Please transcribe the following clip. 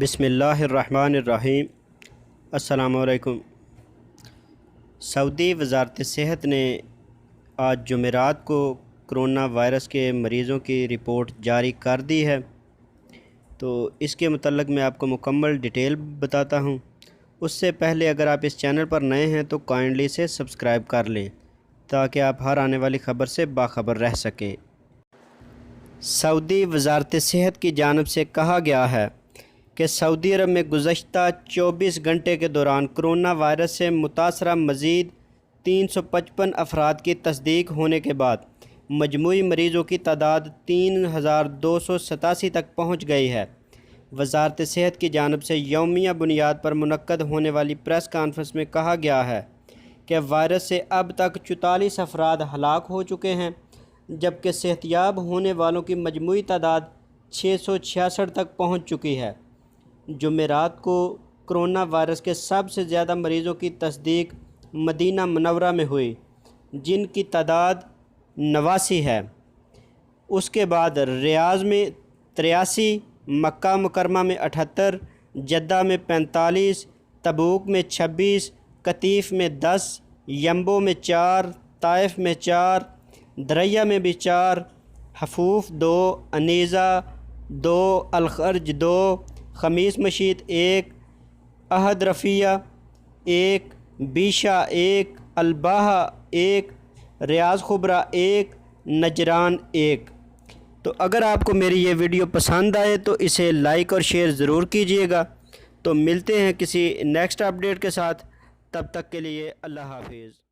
بسم اللہ الرحمن الرحیم۔ السلام علیکم۔ سعودی وزارت صحت نے آج جمعرات کو کرونا وائرس کے مریضوں کی رپورٹ جاری کر دی ہے، تو اس کے متعلق میں آپ کو مکمل ڈیٹیل بتاتا ہوں۔ اس سے پہلے اگر آپ اس چینل پر نئے ہیں تو کائنڈلی سے سبسکرائب کر لیں تاکہ آپ ہر آنے والی خبر سے باخبر رہ سکیں۔ سعودی وزارت صحت کی جانب سے کہا گیا ہے کہ سعودی عرب میں گزشتہ 24 گھنٹے کے دوران کرونا وائرس سے متاثرہ مزید 355 افراد کی تصدیق ہونے کے بعد مجموعی مریضوں کی تعداد 3287 تک پہنچ گئی ہے۔ وزارت صحت کی جانب سے یومیہ بنیاد پر منعقد ہونے والی پریس کانفرنس میں کہا گیا ہے کہ وائرس سے اب تک 44 افراد ہلاک ہو چکے ہیں، جبکہ صحتیاب ہونے والوں کی مجموعی تعداد 666 تک پہنچ چکی ہے۔ جمعرات کو کرونا وائرس کے سب سے زیادہ مریضوں کی تصدیق مدینہ منورہ میں ہوئی، جن کی تعداد 89 ہے۔ اس کے بعد ریاض میں 83، مکہ مکرمہ میں 78، جدہ میں 45، تبوک میں 26، قطیف میں 10، ینبو میں 4، طائف میں 4، دریا میں بھی 4، حفوف 2، انیزہ 2، الخرج 2، خمیس مشیط 1، احد رفیہ 1، بیشہ 1، الباحہ 1، ریاض خبرہ 1، نجران 1۔ تو اگر آپ کو میری یہ ویڈیو پسند آئے تو اسے لائک اور شیئر ضرور کیجیے گا۔ تو ملتے ہیں کسی نیکسٹ اپڈیٹ کے ساتھ، تب تک کے لیے اللہ حافظ۔